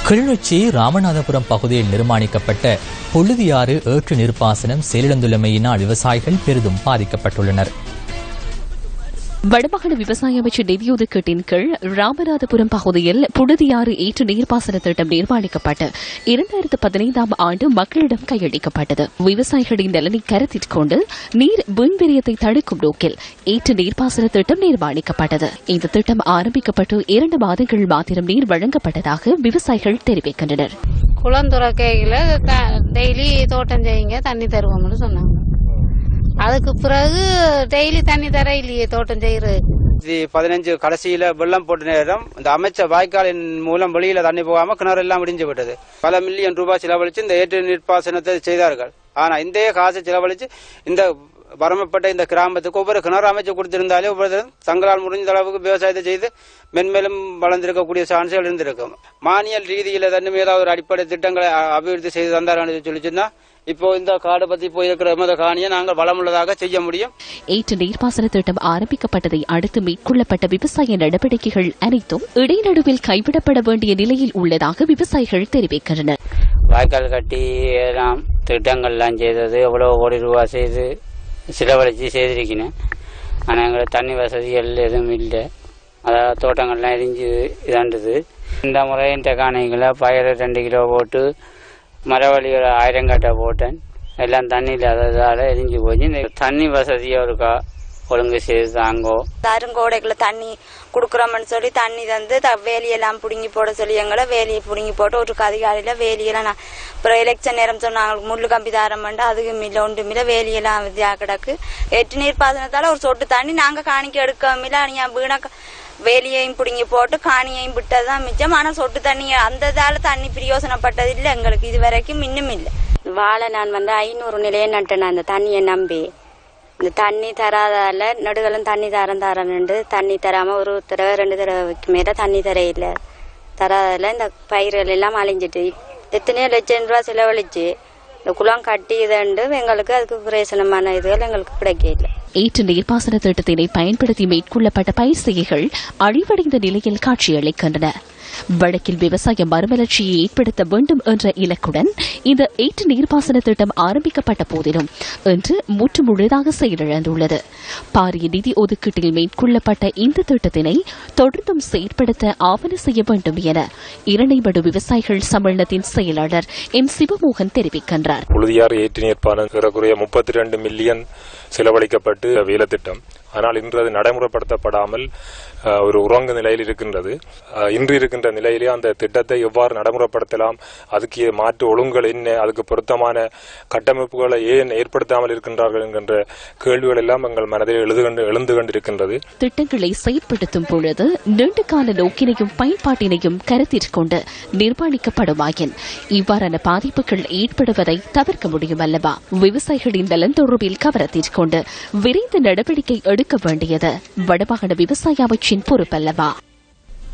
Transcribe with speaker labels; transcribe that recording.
Speaker 1: கிளிநொச்சி ராமநாதபுரம் பகுதியில் நிர்மாணிக்கப்பட்ட புழுதியாறு ஏற்று நீர்ப்பாசனம் செயலிழந்துள்ளமையினால் விவசாயிகள் பெரிதும் பாதிக்கப்பட்டுள்ளனர்.
Speaker 2: வடமாகாண விவசாய அமைச்சர் நிதி ஒதுக்கீட்டின் கீழ் ராமநாதபுரம் பகுதியில் புழுதியாறு ஏற்று நீர்ப்பாசன திட்டம் நிர்மாணிக்கப்பட்டு 2015 ஆண்டு மக்களிடம் கையளிக்கப்பட்டது. விவசாயிகளின் நலனை கருத்தில் கொண்டு நீர் வீண்விரயத்தை தடுக்கும் நோக்கில் ஏற்று நீர்ப்பாசன திட்டம் நிர்மாணிக்கப்பட்டது. இந்த திட்டம் ஆரம்பிக்கப்பட்டு 2 மாதங்கள் மாத்திரம் நீர் வழங்கப்பட்டதாக விவசாயிகள் தெரிவிக்கின்றனர்.
Speaker 3: குளந்துறக்கையில டெய்லி தோட்டம் செய்யுங்க, தண்ணி தருவோம்னு சொன்னாங்க. அதுக்கு பிறகு டெய்லி தண்ணி தர இல்லையே தோட்டம் செய்யறது.
Speaker 4: 15 கடைசியில வெள்ளம் போட்ட நேரம் இந்த அமைச்ச வாய்க்காலின் மூலம் வெளியில தண்ணி போகாம கிணறு எல்லாம் முடிஞ்சு விட்டது. பல மில்லியன் ரூபாய் செலவழிச்சு இந்த ஏற்று நீர்ப்பாசனத்தை செய்தார்கள். ஆனா இந்த காசை செலவழிச்சு இந்த வரம்பப்பட்ட இந்த கிராமத்துக்கு ஒவ்வொரு கிணறு அமைச்சு கொடுத்திருந்தாலே ஒவ்வொரு தங்களால் முடிஞ்ச அளவுக்கு விவசாயத்தை செய்து மென்மேலும் வளர்ந்திருக்கக்கூடிய சான்சுகள் இருந்திருக்கும். மானியல் ரீதியில தன்னும் ஏதாவது ஒரு அடிப்படை திட்டங்களை அபிவிருத்தி செய்து தந்தார்கள் சொல்லிச்சுன்னா இப்போ இந்த காடு பத்தி போயிருக்கிற எமது காணியை நாங்கள் வளமுள்ளதாக செய்ய முடியும்.
Speaker 2: ஏற்று நீர்ப்பாசன திட்டம் ஆரம்பிக்கப்பட்டதை அடுத்து மேற்கொள்ளப்பட்ட விவசாய நடவடிக்கைகள் அனைத்தும் இடைநடுவில் கைவிடப்பட வேண்டிய நிலையில் உள்ளதாக விவசாயிகள் தெரிவிக்கின்றனர்.
Speaker 5: வாய்க்கால் கட்டி எல்லாம் திட்டங்கள்லாம் செய்தது எவ்வளவு கோடி ரூபாய் செய்து செலவழிச்சு செய்திருக்கிறேன். ஆனால் எங்களுக்கு தண்ணி வசதிகள் எதுவும் இல்லை. அதாவது தோட்டங்கள்லாம் எரிஞ்சு இதாண்டது. இந்த முறை இந்த காணிகளை பயிர் 2 கிலோ போட்டு மரவழிகளை 1000 கட்டை போட்டேன். எல்லாம் தண்ணி இல்லாததால எரிஞ்சு போச்சு. இந்த தண்ணி வசதியா இருக்கா ஒழுங்கு செய்து தாங்கோ.
Speaker 6: அருங்கோடைக்குள்ள தண்ணி குடுக்கறோம்னு சொல்லி தண்ணி தந்து வேலியெல்லாம் புடுங்கி போட சொல்லி எங்களை வேலியை புடுங்கி போட்டு ஒரு அதிகாலையில வேலியெல்லாம் அப்புறம் எலெக்ஷன் நேரம் சொன்னாங்க முள்ளு கம்பி தாரம் பண்ணா அதுக்கும் இல்ல ஒன்றும் இல்ல வேலியெல்லாம் வித்தியா கிடக்கு. ஏற்று நீர் பாசனத்தால ஒரு சொட்டு தண்ணி நாங்க காணிக்க எடுக்கவும் இல்ல. நீங்க வீணா வேலியையும் புடுங்கி போட்டு காணியையும் விட்டதுதான் மிச்சம். ஆனா சொட்டு தண்ணி அந்த தண்ணி பிரயோசனப்பட்டது இல்ல எங்களுக்கு இது வரைக்கும் இன்னும் இல்ல. வாழை நான் 500 நிலையை நட்டேன் அந்த தண்ணியை நம்பி. இந்த தண்ணி தராதால நடுகளும் தண்ணி தரண்டு தண்ணி தராம ஒரு தடவை 2 தடவைக்கு மேல தண்ணி தரையில தராதால இந்த பயிர்கள் எல்லாம் அழிஞ்சிட்டு எத்தனையோ லட்சம் ரூபாய் செலவழிச்சு இந்த குளம் கட்டி இதண்டு எங்களுக்கு அதுக்கு பிரயோசனமான இதுகள் எங்களுக்கு கிடைக்கல.
Speaker 2: ஏற்று நீர்ப்பாசன திட்டத்தினை பயன்படுத்தி மேற்கொள்ளப்பட்ட பயிர் செய்கைகள் அழிவடைந்த நிலையில் காட்சியளிக்கின்றன. வடக்கில் விவசாய மறுமலர்ச்சியை ஏற்படுத்த வேண்டும் என்ற இலக்குடன் இந்த ஏற்று நீர்ப்பாசன திட்டம் ஆரம்பிக்கப்பட்ட போதிலும் இன்று முற்றுமுழுதாக செயலிழந்துள்ளது. பாரிய நிதி ஒதுக்கீட்டில் மேற்கொள்ளப்பட்ட இந்த திட்டத்தினை தொடர்ந்தும் செயற்படுத்த ஆவண செய்ய வேண்டும் என இரணைமடு விவசாயிகள் சம்மேளனத்தின் செயலாளர் எம் சிவமோகன் தெரிவிக்கின்றார்.
Speaker 7: புழுதியாறு ஏற்று நீர்ப்பாசனம் 32 மில்லியன் செலவழிக்கப்பட்டு வேலை திட்டம். ஆனால் இன்று அது நடைமுறைப்படுத்தப்படாமல் ஒரு உறங்கு நிலையில் இருக்கின்றது. இன்று இருக்கின்ற நிலையிலே அந்த திட்டத்தை எவ்வாறு நடைமுறைப்படுத்தலாம், அதுக்கு மாற்று ஒழுங்குகள் என்ன, அதுக்கு பொருத்தமான கட்டமைப்புகளை ஏன் ஏற்படுத்தாமல் இருக்கின்றார்கள் என்கின்ற கேள்விகள் எல்லாம் எங்கள் மனதில் எழுந்து கொண்டிருக்கின்றது.
Speaker 2: திட்டங்களை செயற்படுத்தும் பொழுது நீண்டகால நோக்கினையும் பயன்பாட்டினையும் கருத்தில் கொண்டு நிர்மாணிக்கப்படுமாயின் இவ்வாறான பாதிப்புகள் ஏற்படுவதை தவிர்க்க முடியும் அல்லவா? விவசாயிகளின் நலன் தொடர்பில் கவனத்தில் கொண்டு விரைந்து நடவடிக்கை எடுக்க வேண்டியது வடமாகாண விவசாய அமைச்சின் பொறுப்பல்லவா?